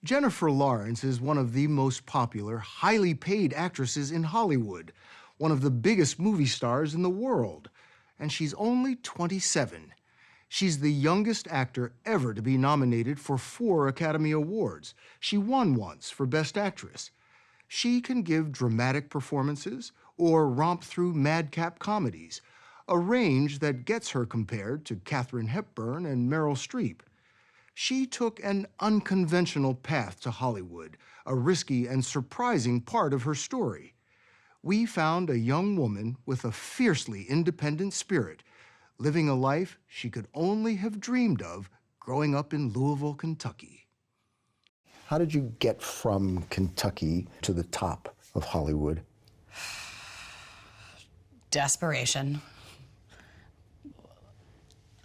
Jennifer Lawrence is one of the most popular, highly paid actresses in Hollywood, one of the biggest movie stars in the world, and she's only 27. She's the youngest actor ever to be nominated for 4 Academy Awards. She won once for Best Actress. She can give dramatic performances or romp through madcap comedies, a range that gets her compared to Katharine Hepburn and Meryl Streep. She took an unconventional path to Hollywood, a risky and surprising part of her story. We found a young woman with a fiercely independent spirit, living a life she could only have dreamed of growing up in Louisville, Kentucky. How did you get from Kentucky to the top of Hollywood? Desperation,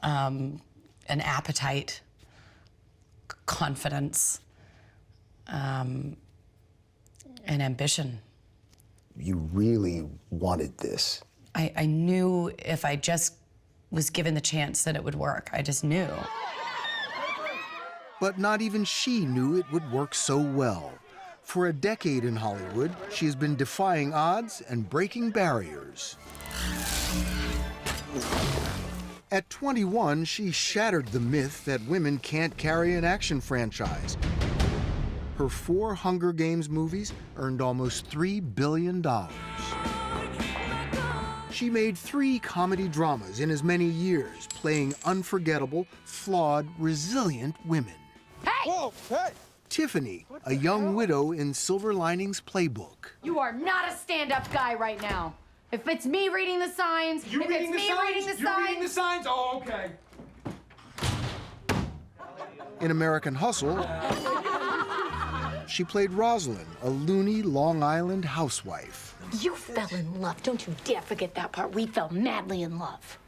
an appetite, confidence, and ambition. You really wanted this. I knew if I just was given the chance that it would work. I just knew. But not even she knew it would work so well. For a decade in Hollywood, she has been defying odds and breaking barriers. At 21, she shattered the myth that women can't carry an action franchise. Her 4 Hunger Games movies earned almost $3 billion. She made 3 comedy dramas in as many years, playing unforgettable, flawed, resilient women. Hey! Whoa, hey! Tiffany, a young widow in Silver Linings Playbook. You are not a stand-up guy right now. If it's me reading the signs, You're reading the signs? Oh, okay. In American Hustle, she played Rosalind, a loony Long Island housewife. You fell in love. Don't you dare forget that part. We fell madly in love.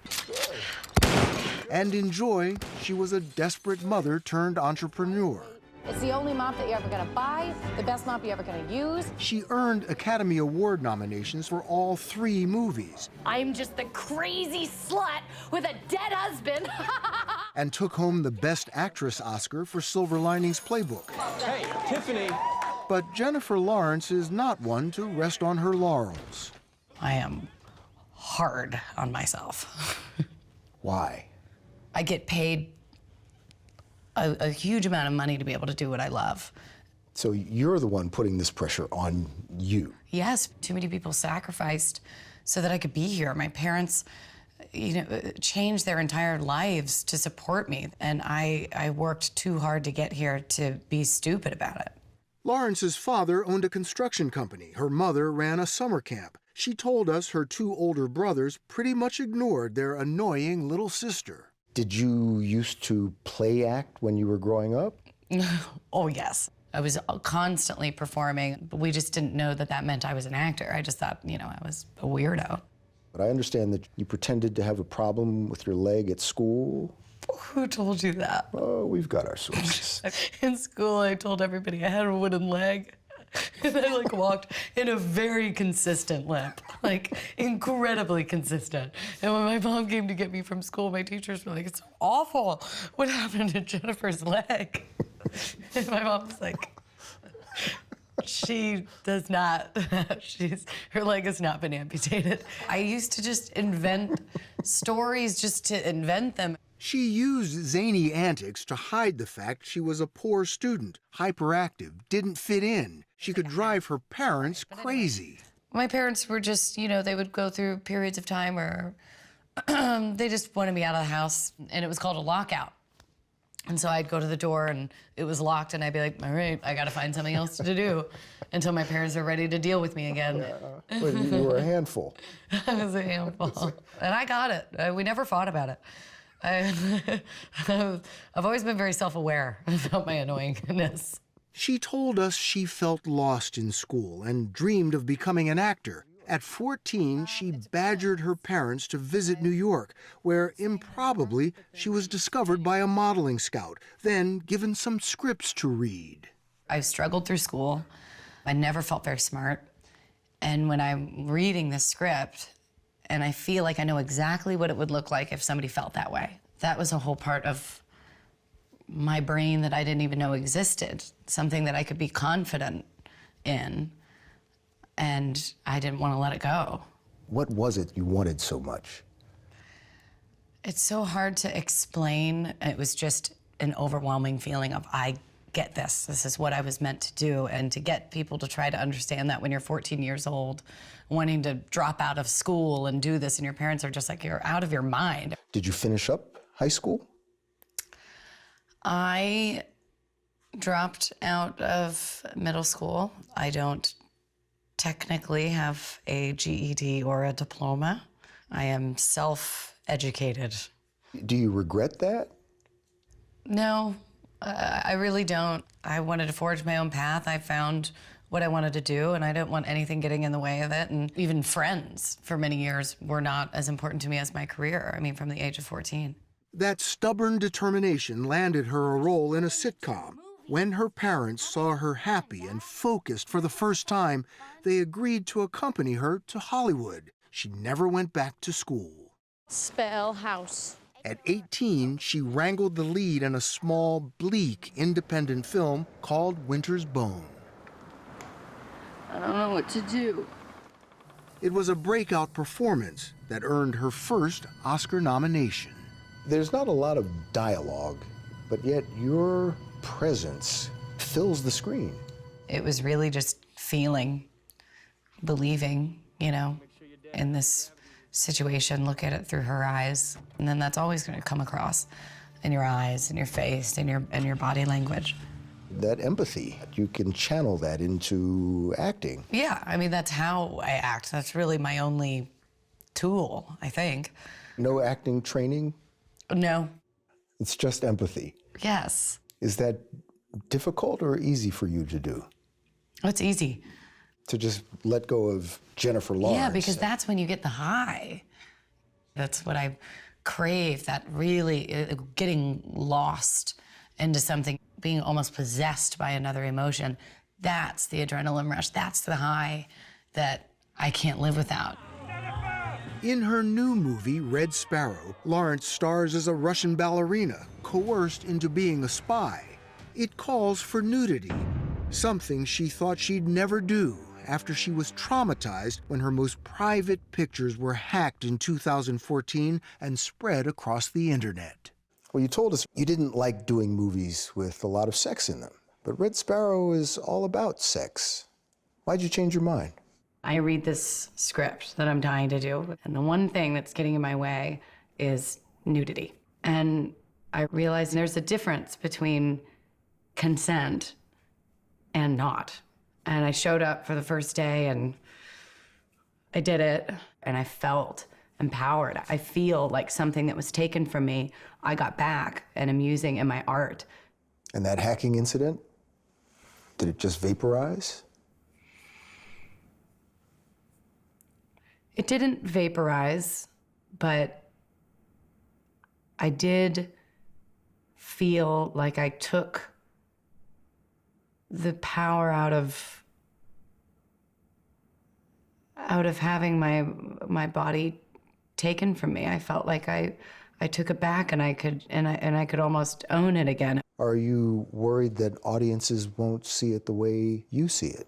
And in Joy, she was a desperate mother turned entrepreneur. It's the only mop that you're ever gonna buy, the best mop you're ever gonna use. She earned Academy Award nominations for all 3 movies. I'm just the crazy slut with a dead husband. And took home the Best Actress Oscar for Silver Linings Playbook. Hey, Tiffany. But Jennifer Lawrence is not one to rest on her laurels. I am hard on myself. Why? I get paid a huge amount of money to be able to do what I love. So you're the one putting this pressure on you. Yes, too many people sacrificed so that I could be here. My parents, changed their entire lives to support me, and I worked too hard to get here to be stupid about it. Lawrence's father owned a construction company. Her mother ran a summer camp. She told us her 2 older brothers pretty much ignored their annoying little sister. Did you used to play act when you were growing up? Oh, yes. I was constantly performing, but we just didn't know that that meant I was an actor. I just thought, I was a weirdo. But I understand that you pretended to have a problem with your leg at school. Who told you that? Oh, we've got our sources. In school, I told everybody I had a wooden leg. And I walked in a very consistent limp, incredibly consistent. And when my mom came to get me from school, my teachers were like, "It's awful. What happened to Jennifer's leg?" And my mom was like, "She does not. Her leg has not been amputated." I used to just invent stories just to invent them. She used zany antics to hide the fact she was a poor student, hyperactive, didn't fit in. She could drive her parents crazy. My parents were just, they would go through periods of time where they just wanted me out of the house, and it was called a lockout. And so I'd go to the door, and it was locked, and I'd be like, all right, I gotta find something else to do until my parents are ready to deal with me again. Well, you were a handful. I was a handful. And I got it. We never fought about it. I've always been very self-aware about my annoyingness. She told us she felt lost in school and dreamed of becoming an actor. At 14, she badgered her parents to visit New York, where improbably she was discovered by a modeling scout, then given some scripts to read. I struggled through school. I never felt very smart. And when I'm reading this script, and I feel like I know exactly what it would look like if somebody felt that way. That was a whole part of my brain that I didn't even know existed, something that I could be confident in, and I didn't want to let it go. What was it you wanted so much? It's so hard to explain. It was just an overwhelming feeling of, I get this. This is what I was meant to do. And to get people to try to understand that when you're 14 years old, wanting to drop out of school and do this, and your parents are just like, you're out of your mind. Did you finish up high school? I dropped out of middle school. I don't technically have a GED or a diploma. I am self-educated. Do you regret that? No, I really don't. I wanted to forge my own path. I found what I wanted to do, and I didn't want anything getting in the way of it. And even friends for many years were not as important to me as my career. I mean, from the age of 14. That stubborn determination landed her a role in a sitcom. When her parents saw her happy and focused for the first time, they agreed to accompany her to Hollywood. She never went back to school. Spell house. At 18, she wrangled the lead in a small, bleak, independent film called Winter's Bone. I don't know what to do. It was a breakout performance that earned her first Oscar nomination. There's not a lot of dialogue, but yet your presence fills the screen. It was really just feeling, believing, you know, in this situation, look at it through her eyes. And then that's always going to come across in your eyes, in your face, in your body language. That empathy, you can channel that into acting. Yeah, I mean, that's how I act. That's really my only tool, I think. No acting training? No. It's just empathy. Yes. Is that difficult or easy for you to do? Oh, it's easy. To just let go of Jennifer Lawrence? Yeah, because that's when you get the high. That's what I crave, that really getting lost into something, being almost possessed by another emotion. That's the adrenaline rush. That's the high that I can't live without. In her new movie, Red Sparrow, Lawrence stars as a Russian ballerina coerced into being a spy. It calls for nudity, something she thought she'd never do after she was traumatized when her most private pictures were hacked in 2014 and spread across the internet. Well, you told us you didn't like doing movies with a lot of sex in them, but Red Sparrow is all about sex. Why'd you change your mind? I read this script that I'm dying to do, and the one thing that's getting in my way is nudity. And I realized there's a difference between consent and not. And I showed up for the first day, and I did it, and I felt empowered. I feel like something that was taken from me, I got back and am using in my art. And that hacking incident, did it just vaporize? It didn't vaporize, but I did feel like I took the power out of having my body taken from me. I felt like I took it back, and I could almost own it again. Are you worried that audiences won't see it the way you see it?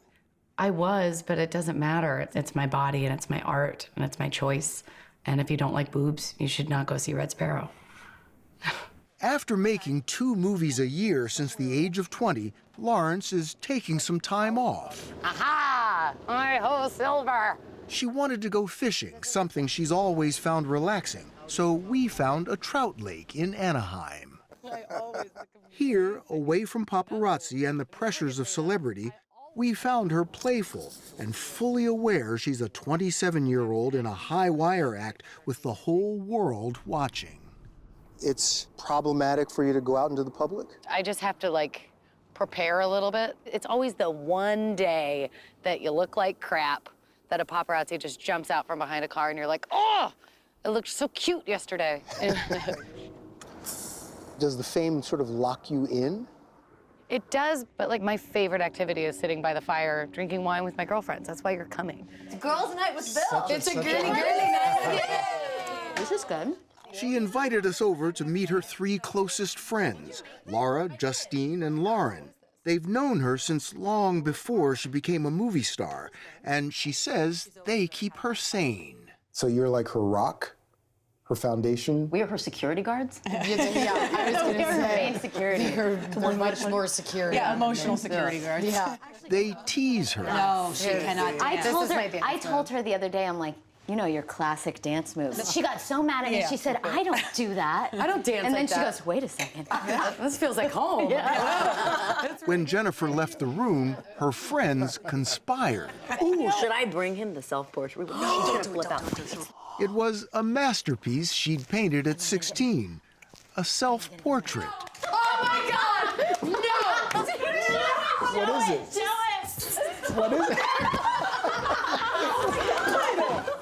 I was, but it doesn't matter. It's my body, and it's my art, and it's my choice. And if you don't like boobs, you should not go see Red Sparrow. After making 2 movies a year since the age of 20, Lawrence is taking some time off. Aha! My whole silver! She wanted to go fishing, something she's always found relaxing, so we found a trout lake in Anaheim. Here, away from paparazzi and the pressures of celebrity, we found her playful and fully aware she's a 27-year-old in a high-wire act with the whole world watching. It's problematic for you to go out into the public? I just have to, like, prepare a little bit. It's always the one day that you look like crap, that a paparazzi just jumps out from behind a car and you're like, oh, it looked so cute yesterday. Does the fame sort of lock you in? It does, but like my favorite activity is sitting by the fire, drinking wine with my girlfriends. That's why you're coming. Girls' night with Bill. It's a girly night. This is good. She invited us over to meet her three closest friends, Laura, Justine, and Lauren. They've known her since long before she became a movie star, and she says they keep her sane. So you're like her rock? Her foundation? We are her security guards. Yeah, I was going to say. Main security. We're much more security. Yeah, emotional security guards. Yeah. They tease her. No, she cannot dance. I told her the other day, I'm like, you know, your classic dance moves. She got so mad at me. She said, I don't do that. I don't dance And then like she that. goes, wait a second. This feels like home. When Jennifer left the room, her friends conspired. Ooh, should I bring him the self-portrait? No, she's gonna flip out. It was a masterpiece she'd painted at 16, a self-portrait. Oh my God! No! What is it? What is it?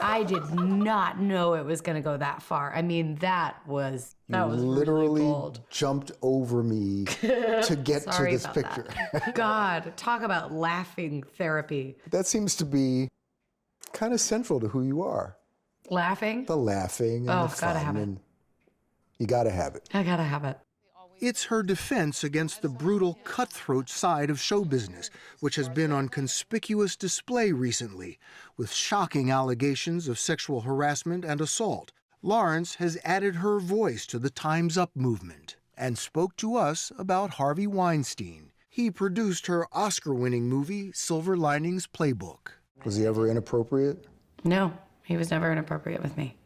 I did not know it was going to go that far. I mean, that was Literally really bold. jumped over me to get to Sorry this about picture. that. God, talk about laughing therapy. That seems to be kind of central to who you are. Laughing? The laughing and Oh, the I've gotta fun. have it. And you gotta have it. I gotta have it. It's her defense against the brutal, cutthroat side of show business, which has been on conspicuous display recently, with shocking allegations of sexual harassment and assault. Lawrence has added her voice to the Time's Up movement and spoke to us about Harvey Weinstein. He produced her Oscar-winning movie, Silver Linings Playbook. Was he ever inappropriate? No, he was never inappropriate with me.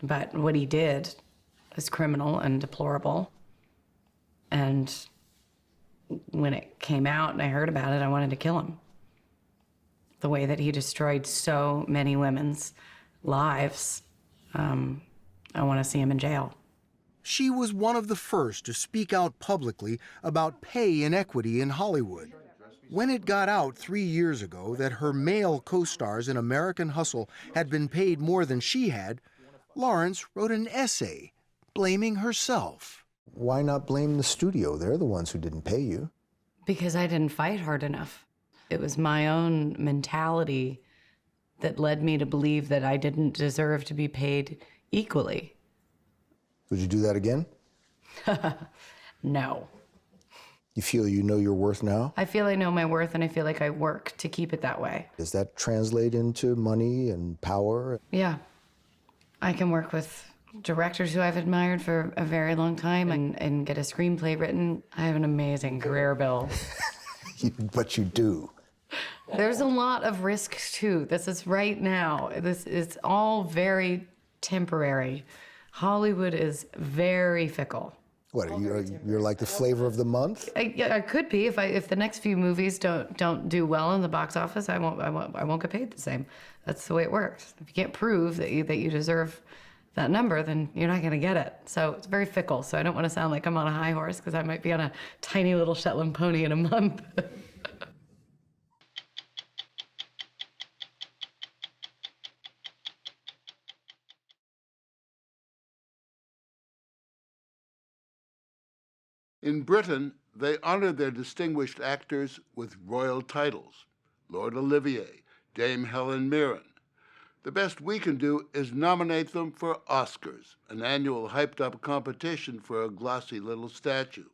But what he did was criminal and deplorable. And when it came out and I heard about it, I wanted to kill him. The way that he destroyed so many women's lives, I want to see him in jail. She was one of the first to speak out publicly about pay inequity in Hollywood. When it got out 3 years ago that her male co-stars in American Hustle had been paid more than she had, Lawrence wrote an essay blaming herself. Why not blame the studio? They're the ones who didn't pay you. Because I didn't fight hard enough. It was my own mentality that led me to believe that I didn't deserve to be paid equally. Would you do that again? No. You feel you know your worth now? I feel I know my worth and I feel like I work to keep it that way. Does that translate into money and power? Yeah. I can work with directors who I've admired for a very long time and get a screenplay written. I have an amazing career, Bill. But you do. There's a lot of risk too. This is right now. It's all very temporary. Hollywood is very fickle. What, you're like the flavor of the month? I could be if the next few movies don't do well in the box office. I won't get paid the same. That's the way it works. If you can't prove that you deserve that number, then you're not going to get it. So it's very fickle. So I don't want to sound like I'm on a high horse because I might be on a tiny little Shetland pony in a month. In Britain, they honor their distinguished actors with royal titles. Lord Olivier, Dame Helen Mirren. The best we can do is nominate them for Oscars, an annual hyped-up competition for a glossy little statue.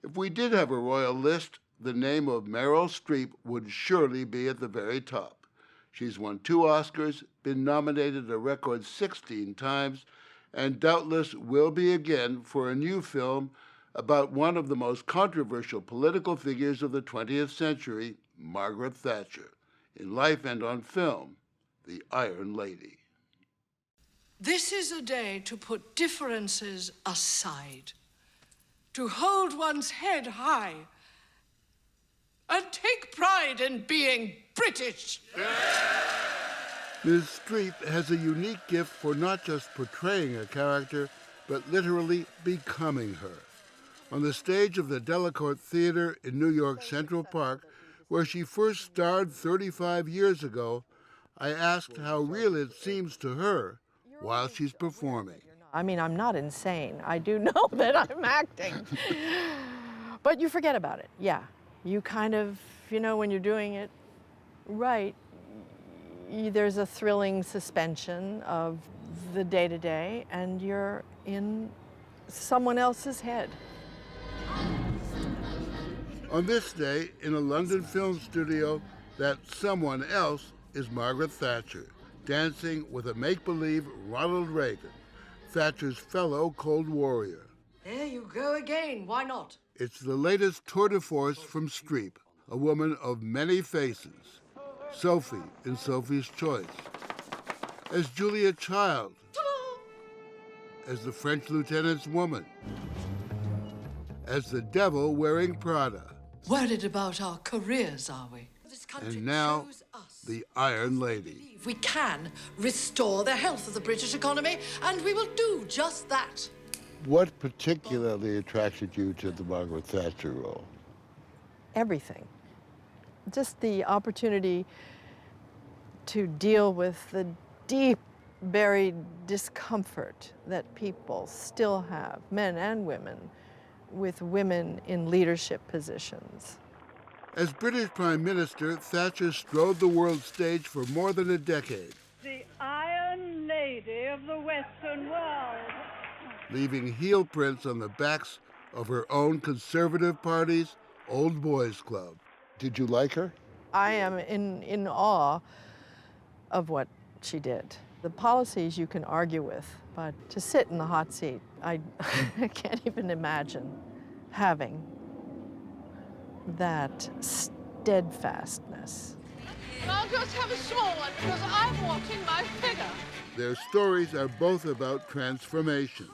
If we did have a royal list, the name of Meryl Streep would surely be at the very top. She's won 2 Oscars, been nominated a record 16 times, and doubtless will be again for a new film about one of the most controversial political figures of the 20th century, Margaret Thatcher, in life and on film, the Iron Lady. This is a day to put differences aside, to hold one's head high, and take pride in being British. Ms. Streep has a unique gift for not just portraying a character, but literally becoming her. On the stage of the Delacorte Theater in New York Central Park, where she first starred 35 years ago, I asked how real it seems to her while she's performing. I mean, I'm not insane. I do know that I'm acting. But you forget about it, yeah. You kind of, when you're doing it right, there's a thrilling suspension of the day-to-day, and you're in someone else's head. On this day, in a London film studio, that someone else is Margaret Thatcher, dancing with a make-believe Ronald Reagan, Thatcher's fellow Cold Warrior. There you go again. Why not? It's the latest tour de force from Streep, a woman of many faces. Sophie in Sophie's Choice, as Julia Child, as the French lieutenant's woman, as the devil wearing Prada. Worried about our careers, are we? And now, the Iron Lady. We can restore the health of the British economy, and we will do just that. What particularly attracted you to the Margaret Thatcher role? Everything. Just the opportunity to deal with the deep buried discomfort that people still have, men and women, with women in leadership positions. As British Prime Minister, Thatcher strode the world stage for more than a decade. The Iron Lady of the Western world. Leaving heel prints on the backs of her own Conservative Party's Old Boys Club. Did you like her? I am in awe of what she did. The policies you can argue with, but to sit in the hot seat, I can't even imagine having that steadfastness. I'll just have a small one because I'm watching my figure. Their stories are both about transformation.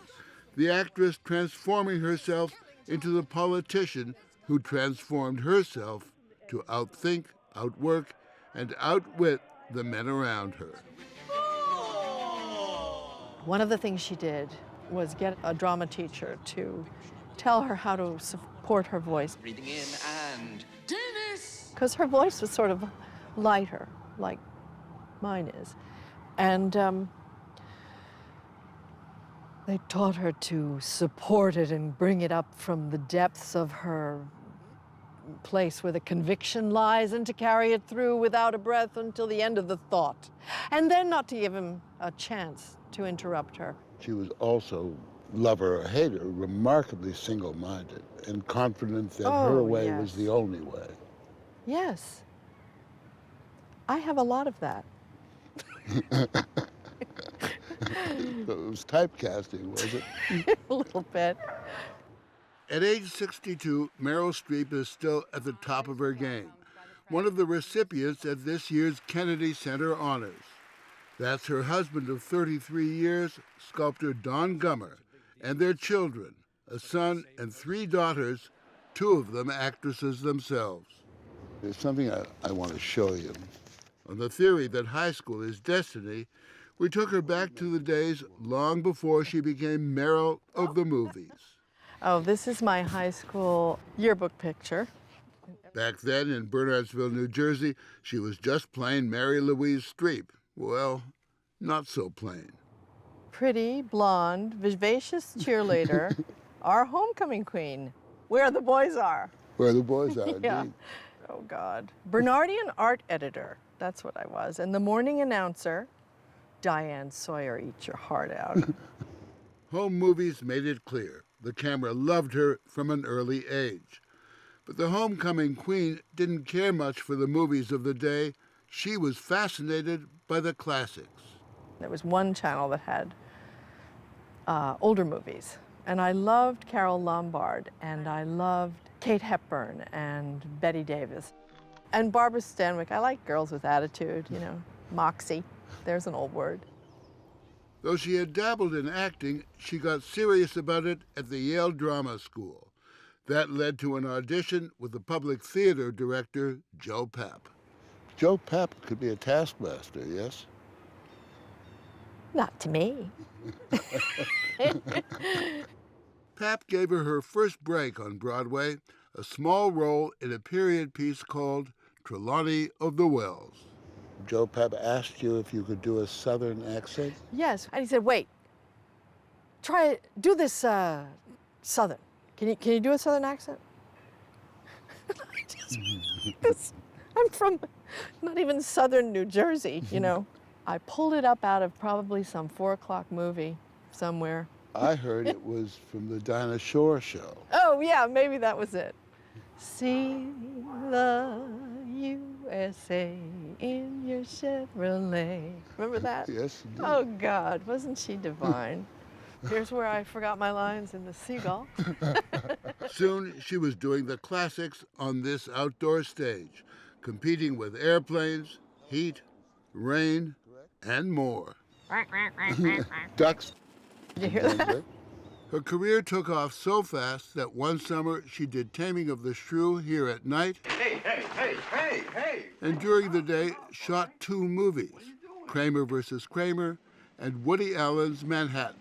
The actress transforming herself into the politician who transformed herself to outthink, outwork, and outwit the men around her. One of the things she did was get a drama teacher to tell her how to support her voice. Breathing in and... Dennis! Because her voice was sort of lighter, like mine is. And they taught her to support it and bring it up from the depths of her place where the conviction lies and to carry it through without a breath until the end of the thought. And then not to give him a chance to interrupt her. She was also, lover or hater, remarkably single-minded and confident that her way was the only way. Yes. I have a lot of that. So it was typecasting, was it? A little bit. At age 62, Meryl Streep is still at the top of her game, one of the recipients at this year's Kennedy Center Honors. That's her husband of 33 years, sculptor Don Gummer, and their children, a son and 3 daughters, 2 of them actresses themselves. There's something I want to show you. On the theory that high school is destiny, we took her back to the days long before she became Meryl of the movies. Oh, this is my high school yearbook picture. Back then in Bernardsville, New Jersey, she was just plain Mary Louise Streep. Well, not so plain. Pretty, blonde, vivacious cheerleader, our homecoming queen, where the boys are. Where the boys are, Yeah. indeed. Oh, God. Bernardian art editor, that's what I was. And the morning announcer, Diane Sawyer, eat your heart out. Home movies made it clear. The camera loved her from an early age. But the homecoming queen didn't care much for the movies of the day. She was fascinated by the classics. There was one channel that had older movies. And I loved Carole Lombard, and I loved Kate Hepburn and Bette Davis. And Barbara Stanwyck. I like girls with attitude, you know, moxie. There's an old word. Though she had dabbled in acting, she got serious about it at the Yale Drama School. That led to an audition with the public theater director, Joe Papp. Joe Papp could be a taskmaster, yes? Not to me. Papp gave her first break on Broadway, a small role in a period piece called Trelawney of the Wells. Joe Papp asked you if you could do a Southern accent? Yes, and he said, wait, do this Southern. Can you do a Southern accent? I'm from not even Southern New Jersey, you know. I pulled it up out of probably some 4 o'clock movie somewhere. I heard it was from the Dinah Shore show. Oh, yeah, maybe that was it. See the USA in your Chevrolet. Remember that? Yes, indeed. Oh, God, wasn't she divine? Here's where I forgot my lines in the Seagull. Soon, she was doing the classics on this outdoor stage, competing with airplanes, heat, rain, and more. Ducks. Did you hear that? Her career took off so fast that one summer she did Taming of the Shrew here at night. Hey! And during the day, shot 2 movies, Kramer versus Kramer and Woody Allen's Manhattan.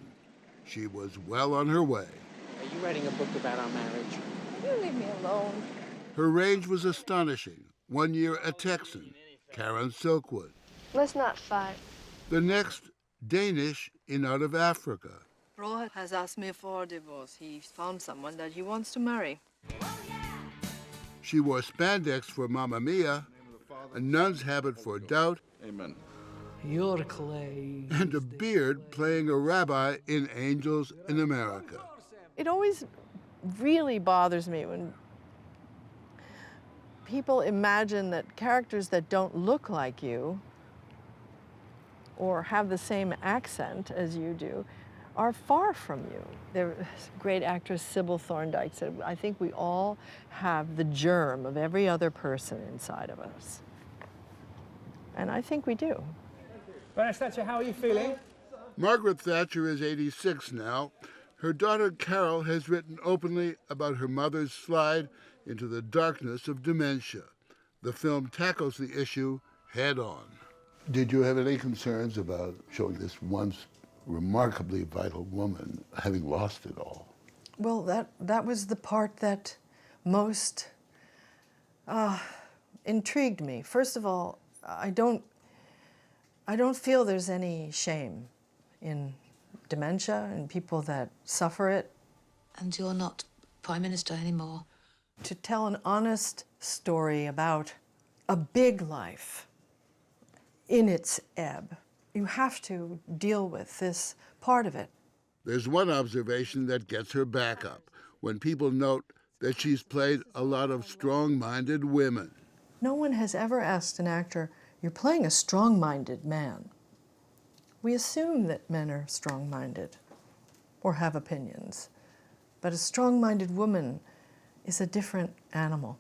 She was well on her way. Are you writing a book about our marriage? You leave me alone. Her range was astonishing. One year, a Texan, Karen Silkwood. Let's not fight. The next, Danish in out of Africa. Rohit has asked me for a divorce. He's found someone that he wants to marry. She wore spandex for Mamma Mia, a nun's habit for Doubt, Amen. You're clay. and a beard playing a rabbi in Angels in America. It always really bothers me when people imagine that characters that don't look like you or have the same accent as you do are far from you. The great actress Sybil Thorndike said, I think we all have the germ of every other person inside of us. And I think we do. Baroness Thatcher, how are you feeling? Margaret Thatcher is 86 now. Her daughter Carol has written openly about her mother's slide into the darkness of dementia. The film tackles the issue head on. Did you have any concerns about showing this once remarkably vital woman having lost it all? Well, that was the part that most intrigued me. First of all, I don't feel there's any shame in dementia and people that suffer it. And you're not Prime Minister anymore. To tell an honest story about a big life in its ebb, you have to deal with this part of it. There's one observation that gets her back up when people note that she's played a lot of strong-minded women. No one has ever asked an actor, you're playing a strong-minded man. We assume that men are strong-minded or have opinions, but a strong-minded woman is a different animal.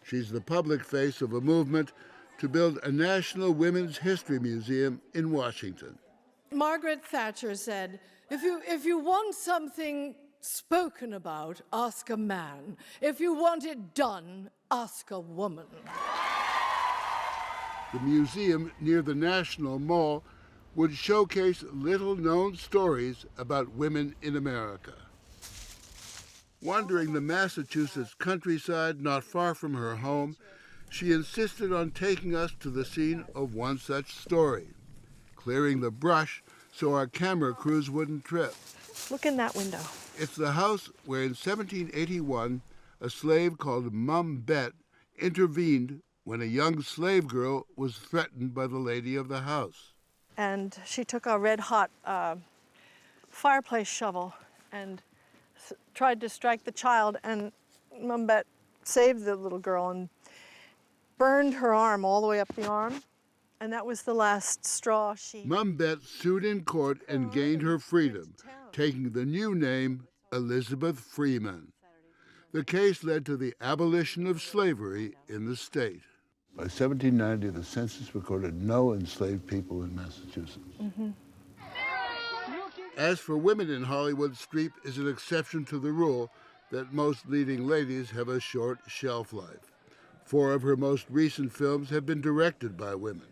She's the public face of a movement to build a National Women's History Museum in Washington. Margaret Thatcher said, if you want something spoken about, ask a man. If you want it done, ask a woman. The museum near the National Mall would showcase little-known stories about women in America. Wandering the Massachusetts countryside not far from her home, she insisted on taking us to the scene of one such story, clearing the brush so our camera crews wouldn't trip. Look in that window. It's the house where in 1781, a slave called Mum Bet intervened when a young slave girl was threatened by the lady of the house. And she took a red-hot fireplace shovel and tried to strike the child, and Mum Bet saved the little girl and burned her arm all the way up the arm, and that was the last straw she... Mum Bet sued in court and gained her freedom, taking the new name Elizabeth Freeman. The case led to the abolition of slavery in the state. By 1790, the census recorded no enslaved people in Massachusetts. Mm-hmm. As for women in Hollywood, Streep is an exception to the rule that most leading ladies have a short shelf life. 4 of her most recent films have been directed by women.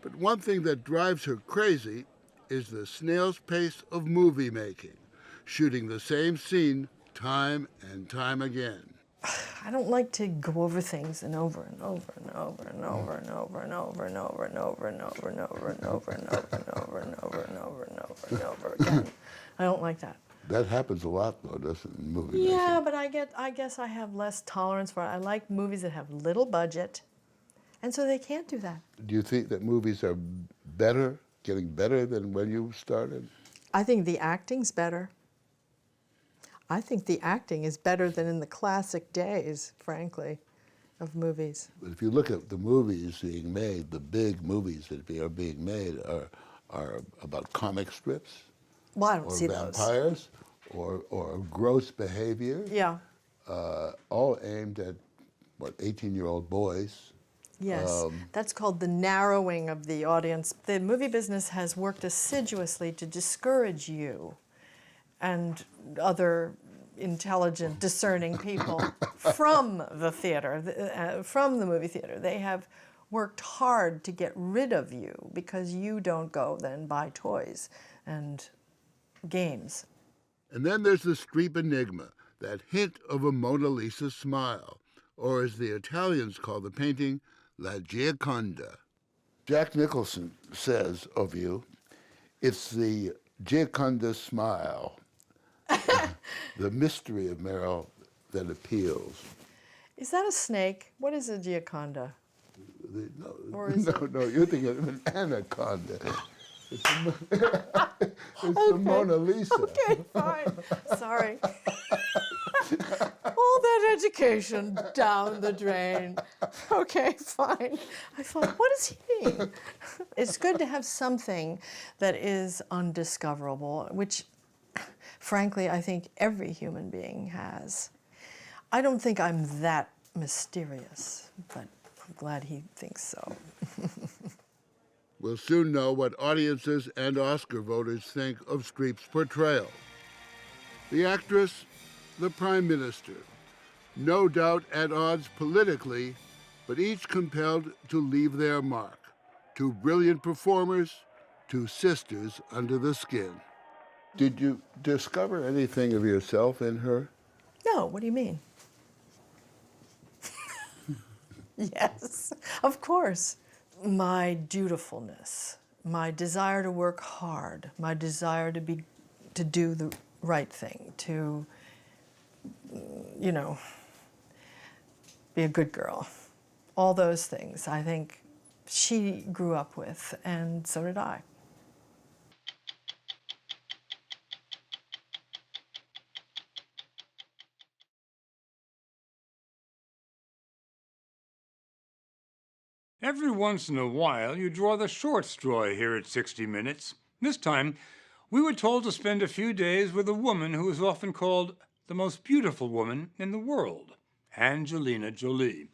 But one thing that drives her crazy is the snail's pace of movie making, shooting the same scene time and time again. I don't like to go over things and over and over and over and over and over and over and over and over and over and over and over and over and over and over and over and over and over again. I don't like that. That happens a lot, though, doesn't it, in movie making? Yeah, but I guess I have less tolerance for it. I like movies that have little budget, and so they can't do that. Do you think that movies are better, getting better than when you started? I think the acting's better. I think the acting is better than in the classic days, frankly, of movies. But if you look at the movies being made, the big movies that are being made are about comic strips. Well, I don't see those. Or vampires, or gross behavior. Yeah. All aimed at, 18-year-old boys. Yes, that's called the narrowing of the audience. The movie business has worked assiduously to discourage you and other intelligent, discerning people from the theater, from the movie theater. They have worked hard to get rid of you because you don't go then buy toys and games. And then there's the Streep enigma, that hint of a Mona Lisa smile, or as the Italians call the painting, La Gioconda. Jack Nicholson says of you, it's the Gioconda smile, the mystery of Meryl that appeals. Is that a snake? What is a Gioconda? No, you're thinking of an anaconda. It's the Mona Lisa. Okay, fine. Sorry. All that education down the drain. Okay, fine. I thought, what does he mean? It's good to have something that is undiscoverable, which, frankly, I think every human being has. I don't think I'm that mysterious, but I'm glad he thinks so. We'll soon know what audiences and Oscar voters think of Streep's portrayal. The actress, the Prime Minister, no doubt at odds politically, but each compelled to leave their mark. Two brilliant performers, two sisters under the skin. Did you discover anything of yourself in her? No, what do you mean? Yes, of course. My dutifulness, my desire to work hard, my desire to do the right thing, to, be a good girl. All those things I think she grew up with, and so did I. Every once in a while, you draw the short straw here at 60 Minutes. This time, we were told to spend a few days with a woman who is often called the most beautiful woman in the world, Angelina Jolie.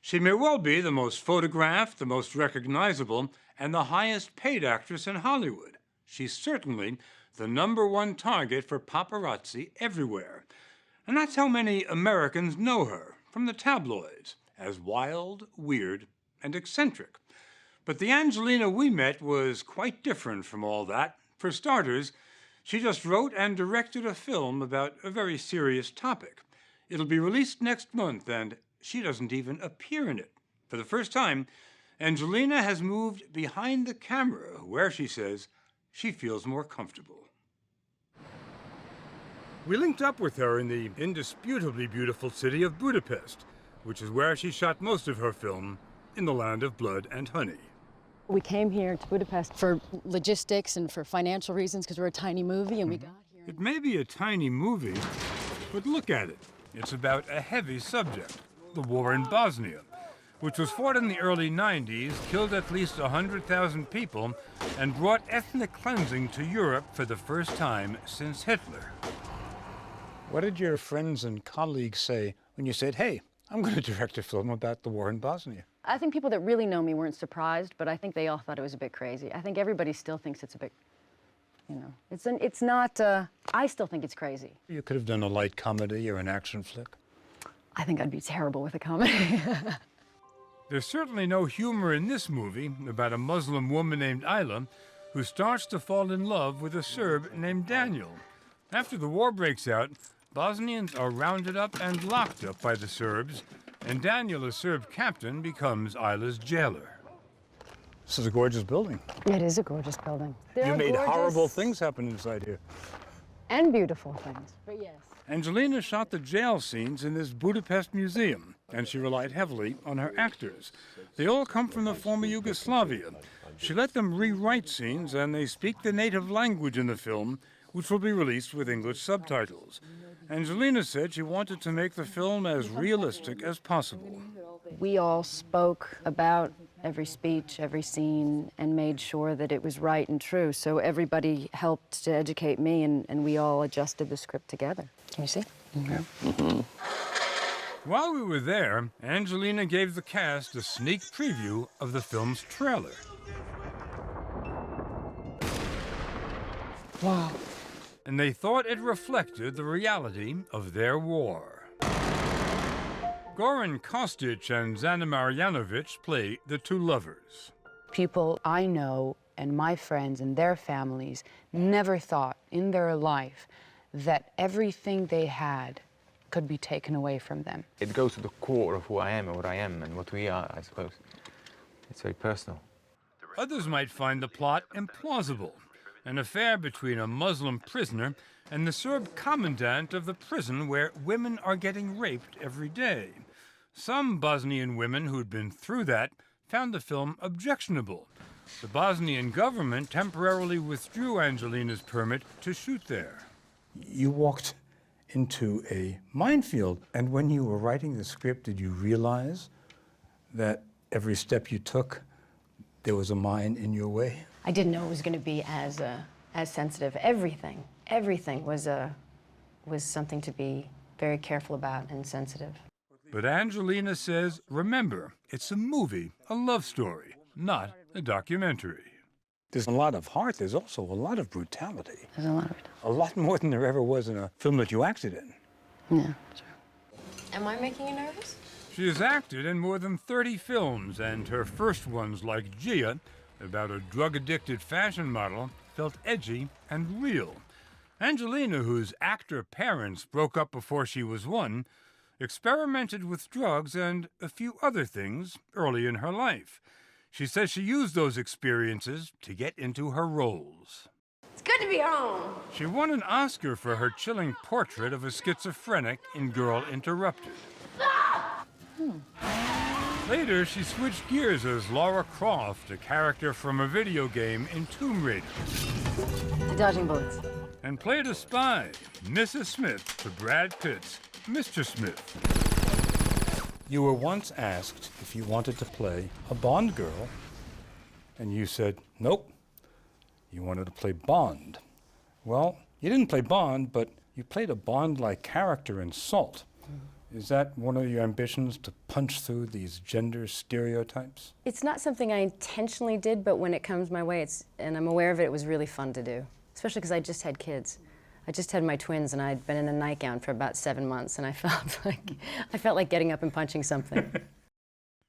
She may well be the most photographed, the most recognizable, and the highest paid actress in Hollywood. She's certainly the #1 target for paparazzi everywhere. And that's how many Americans know her, from the tabloids, as wild, weird, and eccentric. But the Angelina we met was quite different from all that. For starters, she just wrote and directed a film about a very serious topic. It'll be released next month, and she doesn't even appear in it. For the first time, Angelina has moved behind the camera, where she says she feels more comfortable. We linked up with her in the indisputably beautiful city of Budapest, which is where she shot most of her film, In the Land of Blood and Honey. We came here to Budapest for logistics and for financial reasons because we're a tiny movie, and we got here. It may be a tiny movie, but look at it. It's about a heavy subject, the war in Bosnia, which was fought in the early 90s, killed at least 100,000 people, and brought ethnic cleansing to Europe for the first time since Hitler. What did your friends and colleagues say when you said, hey, I'm going to direct a film about the war in Bosnia? I think people that really know me weren't surprised, but I think they all thought it was a bit crazy. I think everybody still thinks it's a bit, it's not, I still think it's crazy. You could have done a light comedy or an action flick. I think I'd be terrible with a comedy. There's certainly no humor in this movie about a Muslim woman named Ayla who starts to fall in love with a Serb named Daniel. After the war breaks out, Bosnians are rounded up and locked up by the Serbs, and Daniel, a Serb captain, becomes Ayla's jailer. This is a gorgeous building. It is a gorgeous building. You made horrible things happen inside here. And beautiful things, but yes. Angelina shot the jail scenes in this Budapest museum, and she relied heavily on her actors. They all come from the former Yugoslavia. She let them rewrite scenes, and they speak the native language in the film, which will be released with English subtitles. Angelina said she wanted to make the film as realistic as possible. We all spoke about every speech, every scene, and made sure that it was right and true. So everybody helped to educate me, and we all adjusted the script together. Can you see? While we were there, Angelina gave the cast a sneak preview of the film's trailer. Wow. And they thought it reflected the reality of their war. Goran Kostic and Zana Marjanovic play the two lovers. People I know and my friends and their families never thought in their life that everything they had could be taken away from them. It goes to the core of who I am and what I am and what we are, I suppose. It's very personal. Others might find the plot implausible. An affair between a Muslim prisoner and the Serb commandant of the prison where women are getting raped every day. Some Bosnian women who'd been through that found the film objectionable. The Bosnian government temporarily withdrew Angelina's permit to shoot there. You walked into a minefield, and when you were writing the script, did you realize that every step you took, there was a mine in your way? I didn't know it was going to be as sensitive. Everything was something to be very careful about and sensitive. But Angelina says, remember, it's a movie, a love story, not a documentary. There's a lot of heart. There's also a lot of brutality. There's a lot of it. A lot more than there ever was in a film that you acted in. Yeah, true. Am I making you nervous? She has acted in more than 30 films, and her first ones, like Gia, about a drug-addicted fashion model, felt edgy and real. Angelina, whose actor parents broke up before she was one, experimented with drugs and a few other things early in her life. She says she used those experiences to get into her roles. It's good to be home. She won an Oscar for her chilling portrait of a schizophrenic in Girl Interrupted. Later, she switched gears as Lara Croft, a character from a video game in Tomb Raider. Dodging bullets. And played a spy, Mrs. Smith, to Brad Pitt's Mr. Smith. You were once asked if you wanted to play a Bond girl, and you said, nope, you wanted to play Bond. Well, you didn't play Bond, but you played a Bond-like character in Salt. Is that one of your ambitions, to punch through these gender stereotypes? It's not something I intentionally did, but when it comes my way, and I'm aware of it, it was really fun to do, especially because I just had kids. I just had my twins, and I'd been in a nightgown for about 7 months, and I felt like getting up and punching something.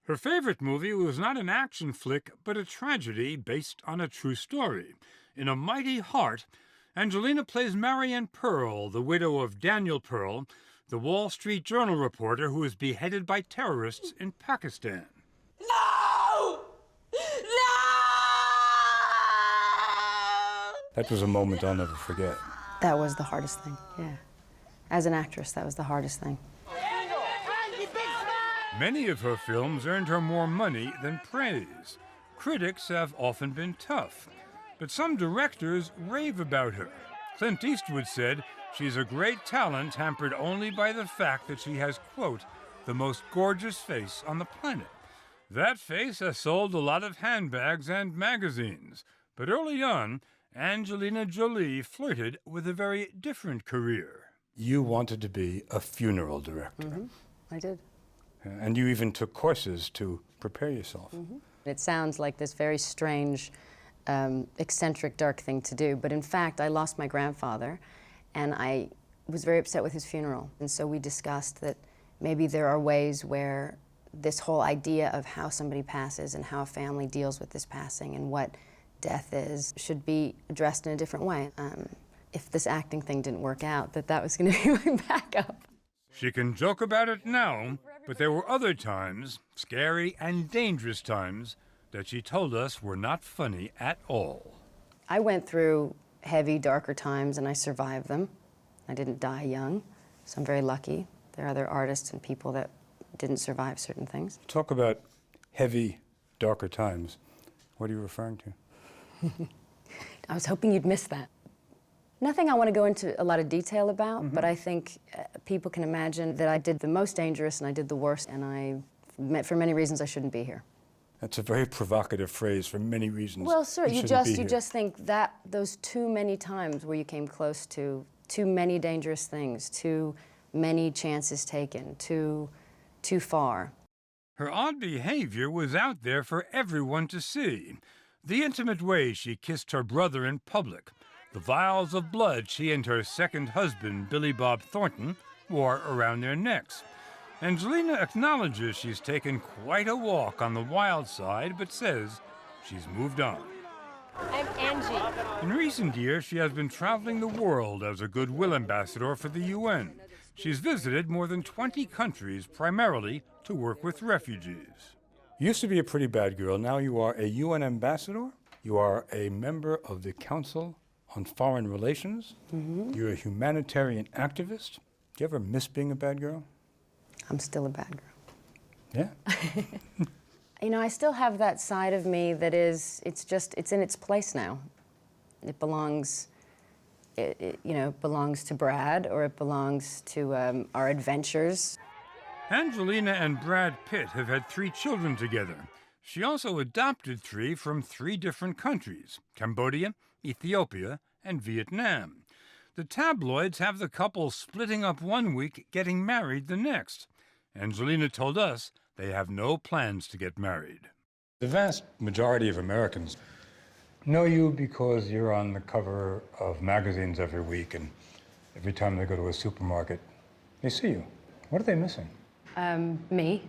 Her favorite movie was not an action flick, but a tragedy based on a true story. In A Mighty Heart, Angelina plays Marianne Pearl, the widow of Daniel Pearl, the Wall Street Journal reporter who was beheaded by terrorists in Pakistan. No! No! That was a moment I'll never forget. That was the hardest thing, yeah. As an actress, that was the hardest thing. Many of her films earned her more money than praise. Critics have often been tough, but some directors rave about her. Clint Eastwood said she's a great talent hampered only by the fact that she has, quote, the most gorgeous face on the planet. That face has sold a lot of handbags and magazines, but early on, Angelina Jolie flirted with a very different career. You wanted to be a funeral director. Mm-hmm. I did. And you even took courses to prepare yourself. Mm-hmm. It sounds like this very strange, eccentric, dark thing to do, but in fact, I lost my grandfather, and I was very upset with his funeral. And so we discussed that maybe there are ways where this whole idea of how somebody passes and how a family deals with this passing and what death is should be addressed in a different way. If this acting thing didn't work out, that was going to be my backup. She can joke about it now, but there were other times, scary and dangerous times, that she told us were not funny at all. I went through heavy, darker times, and I survived them. I didn't die young, so I'm very lucky. There are other artists and people that didn't survive certain things. Talk about heavy, darker times. What are you referring to? I was hoping you'd miss that. Nothing I want to go into a lot of detail about, but I think people can imagine that I did the most dangerous and I did the worst, and for many reasons, I shouldn't be here. That's a very provocative phrase, for many reasons. Well, sir, you shouldn't be just think that those too many times where you came close to too many dangerous things, too many chances taken, too far. Her odd behavior was out there for everyone to see. The intimate way she kissed her brother in public, the vials of blood she and her second husband, Billy Bob Thornton, wore around their necks. Angelina acknowledges she's taken quite a walk on the wild side, but says she's moved on. I'm Angie. In recent years, she has been traveling the world as a goodwill ambassador for the UN. She's visited more than 20 countries, primarily to work with refugees. You used to be a pretty bad girl. Now you are a UN ambassador. You are a member of the Council on Foreign Relations. You're a humanitarian activist. Do you ever miss being a bad girl? I'm still a bad girl. Yeah? You know, I still have that side of me that it's in its place now. It belongs, belongs to Brad, or it belongs to our adventures. Angelina and Brad Pitt have had 3 children together. She also adopted 3 from 3 different countries: Cambodia, Ethiopia, and Vietnam. The tabloids have the couple splitting up one week, getting married the next. Angelina told us they have no plans to get married. The vast majority of Americans know you because you're on the cover of magazines every week, and every time they go to a supermarket, they see you. What are they missing? Me.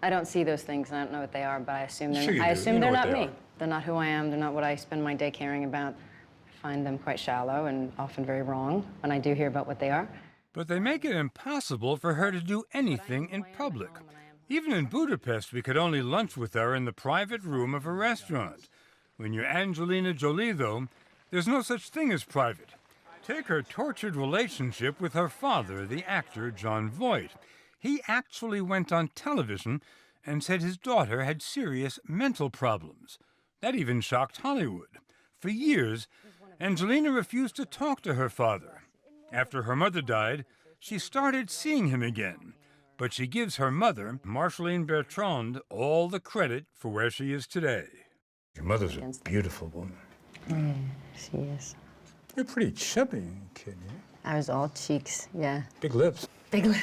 I don't see those things, and I don't know what they are, but I assume they're, Sure you I do. assume You know they're what not they me. are. They're not who I am. They're not what I spend my day caring about. I find them quite shallow and often very wrong when I do hear about what they are. But they make it impossible for her to do anything in public. Even in Budapest, we could only lunch with her in the private room of a restaurant. When you're Angelina Jolie, though, there's no such thing as private. Take her tortured relationship with her father, the actor Jon Voight. He actually went on television and said his daughter had serious mental problems. That even shocked Hollywood. For years, Angelina refused to talk to her father. After her mother died, she started seeing him again. But she gives her mother, Marceline Bertrand, all the credit for where she is today. Your mother's a beautiful woman. Yeah, she is. You're pretty chubby, kid, yeah? I was all cheeks, yeah. Big lips. Big lips.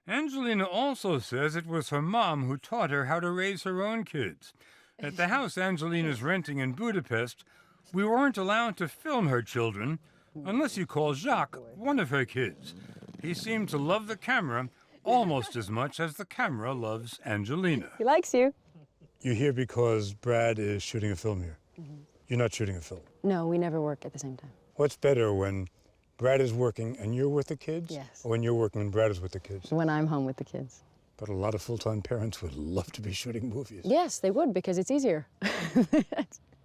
Angelina also says it was her mom who taught her how to raise her own kids. At the house Angelina's renting in Budapest, we weren't allowed to film her children, unless you call Jacques one of her kids. He seemed to love the camera almost as much as the camera loves Angelina. He likes you. You're here because Brad is shooting a film here. You're not shooting a film. No, we never work at the same time. What's better, when Brad is working and you're with the kids? Yes. Or when you're working and Brad is with the kids? When I'm home with the kids. But a lot of full-time parents would love to be shooting movies. Yes, they would, because it's easier.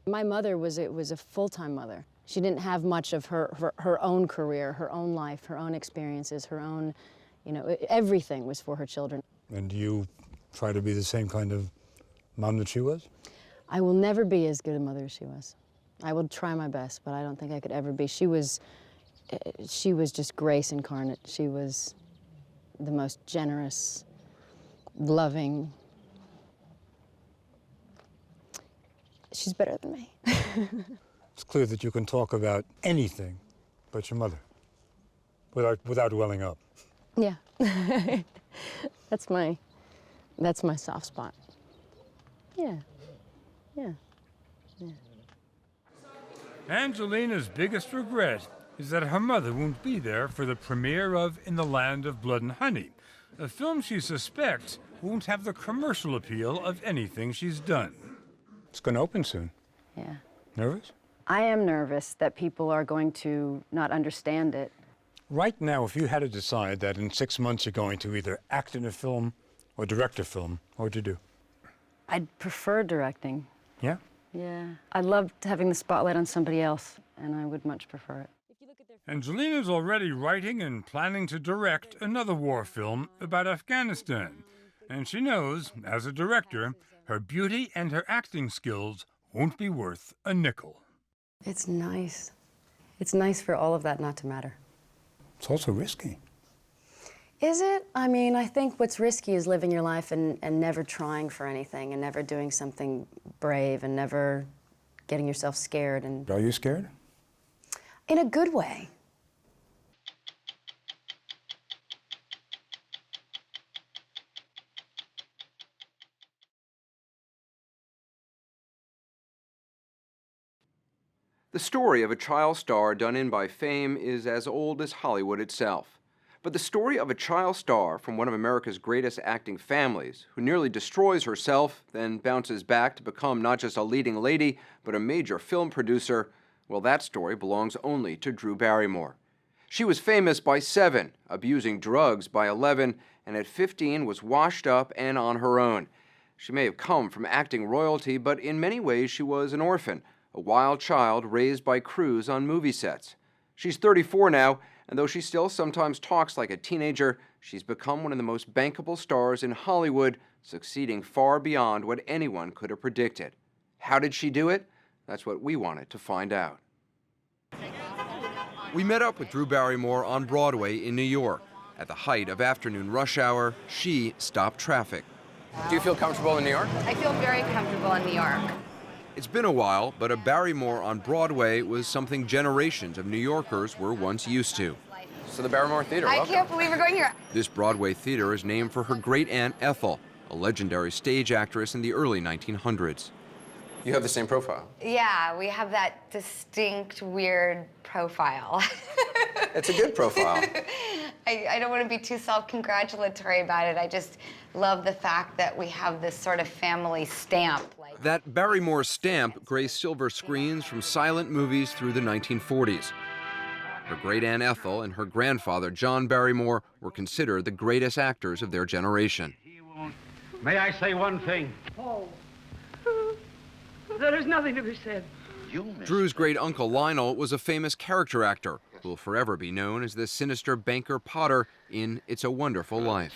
My mother was a full-time mother. She didn't have much of her own career, her own life, her own experiences, her own, everything was for her children. And do you try to be the same kind of mom that she was? I will never be as good a mother as she was. I will try my best, but I don't think I could ever be. She was just grace incarnate. She was the most generous, loving. She's better than me. It's clear that you can talk about anything but your mother without welling up. Yeah. That's my soft spot. Yeah. Yeah. Yeah. Angelina's biggest regret is that her mother won't be there for the premiere of In the Land of Blood and Honey, a film she suspects won't have the commercial appeal of anything she's done. It's going to open soon. Yeah. Nervous? I am nervous that people are going to not understand it. Right now, if you had to decide that in 6 months you're going to either act in a film or direct a film, what would you do? I'd prefer directing. Yeah? Yeah. I loved having the spotlight on somebody else, and I would much prefer it. Angelina's already writing and planning to direct another war film about Afghanistan. And she knows, as a director, her beauty and her acting skills won't be worth a nickel. It's nice. It's nice for all of that not to matter. It's also risky. Is it? I mean, I think what's risky is living your life and never trying for anything and never doing something brave and never getting yourself scared. And Are you scared? in a good way. The story of a child star done in by fame is as old as Hollywood itself. But the story of a child star from one of America's greatest acting families, who nearly destroys herself, then bounces back to become not just a leading lady, but a major film producer, well, that story belongs only to Drew Barrymore. She was famous by 7, abusing drugs by 11, and at 15 was washed up and on her own. She may have come from acting royalty, but in many ways she was an orphan, a wild child raised by crews on movie sets. She's 34 now, and though she still sometimes talks like a teenager, she's become one of the most bankable stars in Hollywood, succeeding far beyond what anyone could have predicted. How did she do it? That's what we wanted to find out. We met up with Drew Barrymore on Broadway in New York. At the height of afternoon rush hour, she stopped traffic. Do you feel comfortable in New York? I feel very comfortable in New York. It's been a while, but a Barrymore on Broadway was something generations of New Yorkers were once used to. So the Barrymore Theater, welcome. I can't believe we're going here. This Broadway theater is named for her great-aunt Ethel, a legendary stage actress in the early 1900s. You have the same profile. Yeah, we have that distinct, weird profile. It's a good profile. I don't want to be too self-congratulatory about it. I just love the fact that we have this sort of family stamp. That Barrymore stamp graced silver screens from silent movies through the 1940s. Her great-aunt Ethel and her grandfather, John Barrymore, were considered the greatest actors of their generation. May I say one thing? Oh, there is nothing to be said. Drew's great-uncle Lionel was a famous character actor who will forever be known as the sinister banker Potter in It's a Wonderful Life.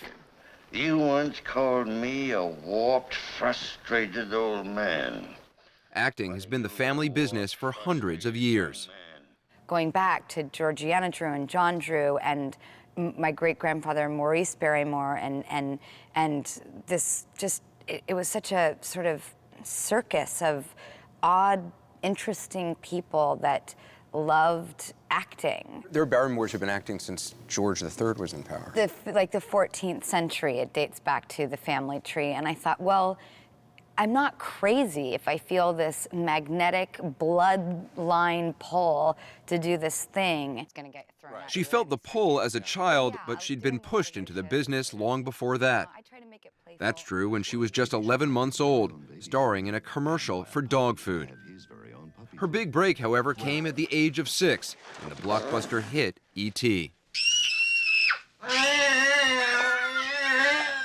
You once called me a warped, frustrated old man. Acting has been the family business for hundreds of years. Going back to Georgiana Drew and John Drew and my great-grandfather Maurice Barrymore and this just, it was such a sort of circus of odd, interesting people that loved acting. There are Barrymores who've been acting since George III was in power. Like the 14th century, it dates back to the family tree. And I thought, well, I'm not crazy if I feel this magnetic bloodline pull to do this thing. It's gonna get thrown out. She felt the pull as a child, but she'd been pushed into the business long before that. That's true when she was just 11 months old, starring in a commercial for dog food. Her big break, however, came at the age of 6 in the blockbuster hit E.T.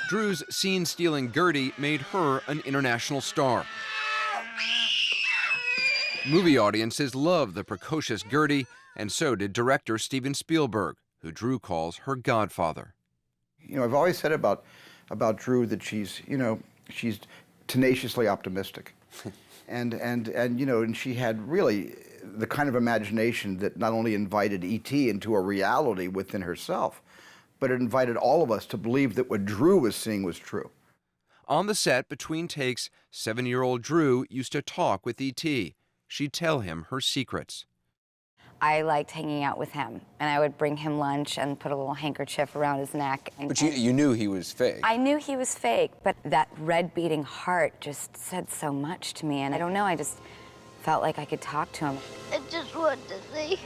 Drew's scene-stealing Gertie made her an international star. Movie audiences loved the precocious Gertie, and so did director Steven Spielberg, who Drew calls her godfather. You know, I've always said about Drew that she's tenaciously optimistic. And she had really the kind of imagination that not only invited E.T. into a reality within herself, but it invited all of us to believe that what Drew was seeing was true. On the set, between takes, 7-year-old Drew used to talk with E.T. She'd tell him her secrets. I liked hanging out with him, and I would bring him lunch and put a little handkerchief around his neck. But you knew he was fake. I knew he was fake, but that red beating heart just said so much to me, and I don't know, I just felt like I could talk to him. I just wanted to say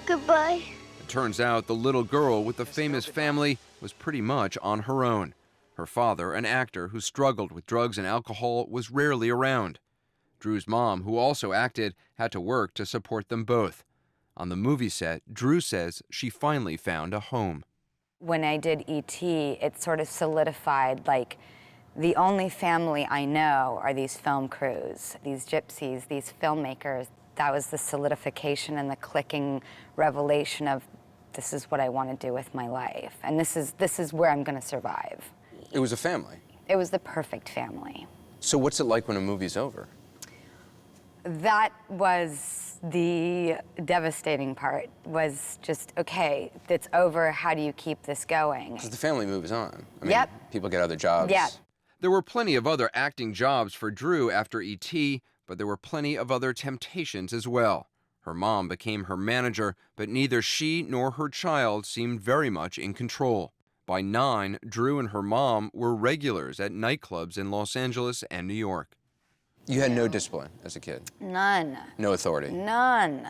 goodbye. It turns out the little girl with the famous family was pretty much on her own. Her father, an actor who struggled with drugs and alcohol, was rarely around. Drew's mom, who also acted, had to work to support them both. On the movie set, Drew says she finally found a home. When I did E.T., it sort of solidified, like, the only family I know are these film crews, these gypsies, these filmmakers. That was the solidification and the clicking revelation of, this is what I want to do with my life, and this is where I'm going to survive. It was a family. It was the perfect family. So what's it like when a movie's over? That was the devastating part, was just, okay, it's over, how do you keep this going? Because the family moves on. I mean, Yep. people get other jobs. Yeah. There were plenty of other acting jobs for Drew after E.T., but there were plenty of other temptations as well. Her mom became her manager, but neither she nor her child seemed very much in control. By 9, Drew and her mom were regulars at nightclubs in Los Angeles and New York. You had no discipline as a kid? None. No authority? None.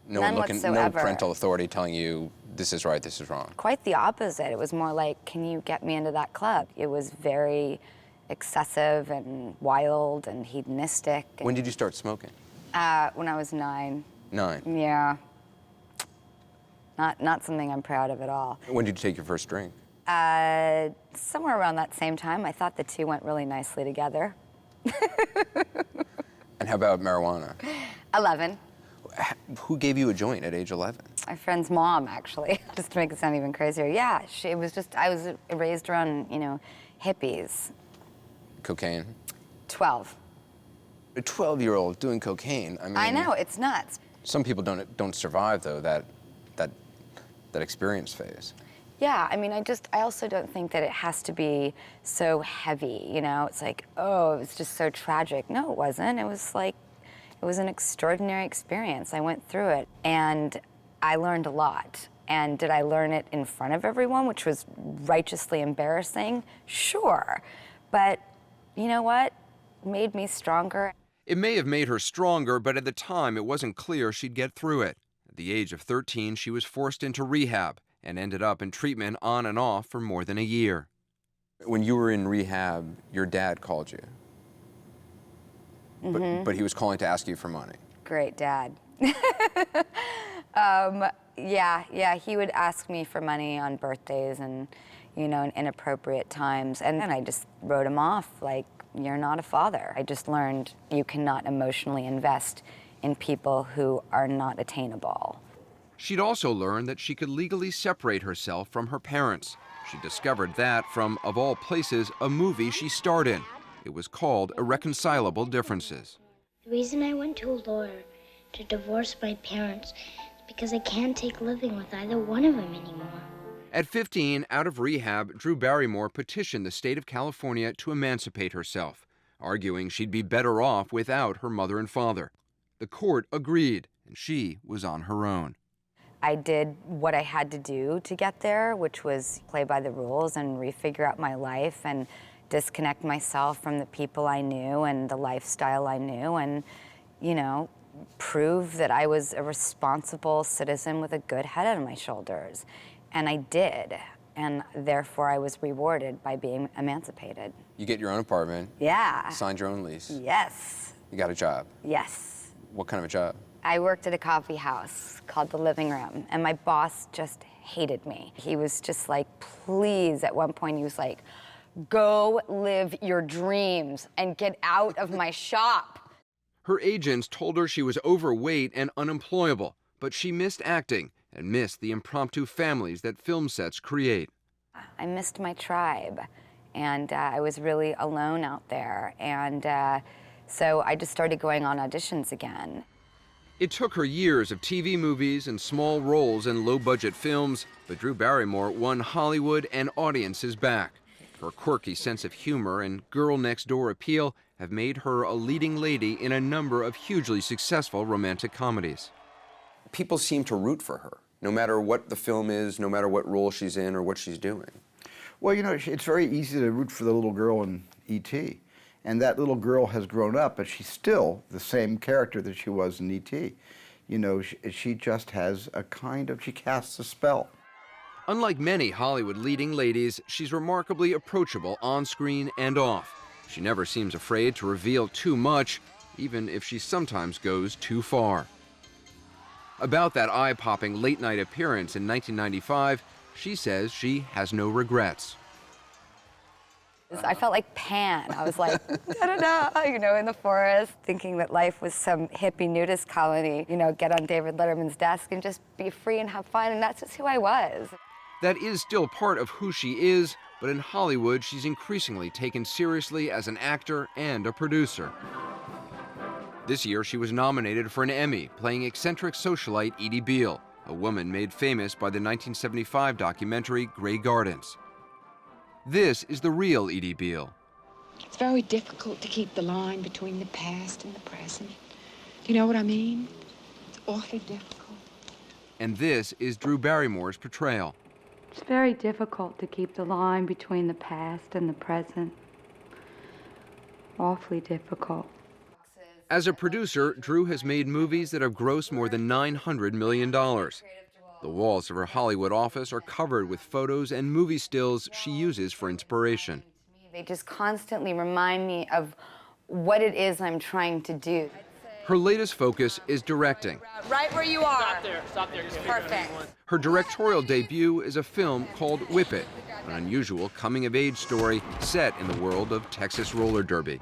None whatsoever. No parental authority telling you this is right, this is wrong? Quite the opposite. It was more like, can you get me into that club? It was very excessive and wild and hedonistic. When did you start smoking? When I was 9. 9? Yeah. Not something I'm proud of at all. When did you take your first drink? Somewhere around that same time. I thought the two went really nicely together. And how about marijuana? 11. Who gave you a joint at age 11? My friend's mom, actually, just to make it sound even crazier. Yeah, it was just, I was raised around, you know, hippies. Cocaine? 12. A 12-year-old doing cocaine, I mean... I know, it's nuts. Some people don't survive, though, that experience phase. Yeah, I mean, I also don't think that it has to be so heavy, you know? It's like, oh, it was just so tragic. No, it wasn't. It was like, it was an extraordinary experience. I went through it, and I learned a lot. And did I learn it in front of everyone, which was righteously embarrassing? Sure. But you know what? It made me stronger. It may have made her stronger, but at the time, it wasn't clear she'd get through it. At the age of 13, she was forced into rehab and ended up in treatment on and off for more than a year. When you were in rehab, your dad called you. But he was calling to ask you for money. Great dad. Yeah, he would ask me for money on birthdays and, you know, in inappropriate times. And then I just wrote him off like, you're not a father. I just learned you cannot emotionally invest in people who are not attainable. She'd also learned that she could legally separate herself from her parents. She discovered that from, of all places, a movie she starred in. It was called Irreconcilable Differences. The reason I went to a lawyer to divorce my parents is because I can't take living with either one of them anymore. At 15, out of rehab, Drew Barrymore petitioned the state of California to emancipate herself, arguing she'd be better off without her mother and father. The court agreed, and she was on her own. I did what I had to do to get there, which was play by the rules and refigure out my life and disconnect myself from the people I knew and the lifestyle I knew and, you know, prove that I was a responsible citizen with a good head on my shoulders. And I did, and therefore I was rewarded by being emancipated. You get your own apartment. Yeah. Signed your own lease. Yes. You got a job. Yes. What kind of a job? I worked at a coffee house called The Living Room, and my boss just hated me. He was just like, please, at one point he was like, go live your dreams and get out of my shop. Her agents told her she was overweight and unemployable, but she missed acting and missed the impromptu families that film sets create. I missed my tribe, and I was really alone out there, and so I just started going on auditions again. It took her years of TV movies and small roles in low-budget films, but Drew Barrymore won Hollywood and audiences back. Her quirky sense of humor and girl-next-door appeal have made her a leading lady in a number of hugely successful romantic comedies. People seem to root for her, no matter what the film is, no matter what role she's in or what she's doing. Well, you know, it's very easy to root for the little girl in E.T. And that little girl has grown up, but she's still the same character that she was in E.T. You know, she just has a kind of, she casts a spell. Unlike many Hollywood leading ladies, she's remarkably approachable on screen and off. She never seems afraid to reveal too much, even if she sometimes goes too far. About that eye-popping late-night appearance in 1995, she says she has no regrets. I felt like Pan. I was like, da-da-da, you know, in the forest, thinking that life was some hippie nudist colony, you know, get on David Letterman's desk and just be free and have fun, and that's just who I was. That is still part of who she is, but in Hollywood, she's increasingly taken seriously as an actor and a producer. This year, she was nominated for an Emmy, playing eccentric socialite Edie Beale, a woman made famous by the 1975 documentary Grey Gardens. This is the real Edie Beale. It's very difficult to keep the line between the past and the present. Do you know what I mean? It's awfully difficult. And this is Drew Barrymore's portrayal. It's very difficult to keep the line between the past and the present. Awfully difficult. As a producer, Drew has made movies that have grossed more than $900 million. The walls of her Hollywood office are covered with photos and movie stills she uses for inspiration. They just constantly remind me of what it is I'm trying to do. Her latest focus is directing. Right where you are. Stop there. Stop there. Perfect. Her directorial debut is a film called Whip It, an unusual coming-of-age story set in the world of Texas roller derby.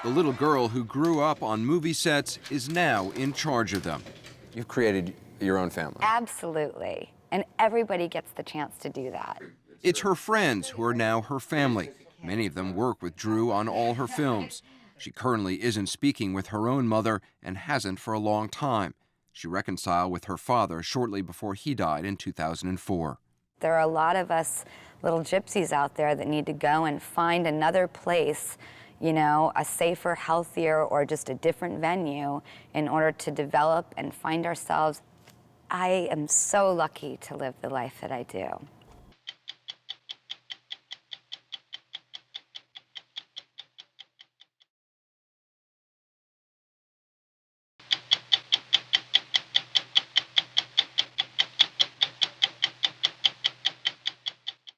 The little girl who grew up on movie sets is now in charge of them. You've created your own family. Absolutely. And everybody gets the chance to do that. It's her friends who are now her family. Many of them work with Drew on all her films. She currently isn't speaking with her own mother and hasn't for a long time. She reconciled with her father shortly before he died in 2004. There are a lot of us little gypsies out there that need to go and find another place, you know, a safer, healthier, or just a different venue in order to develop and find ourselves. I am so lucky to live the life that I do.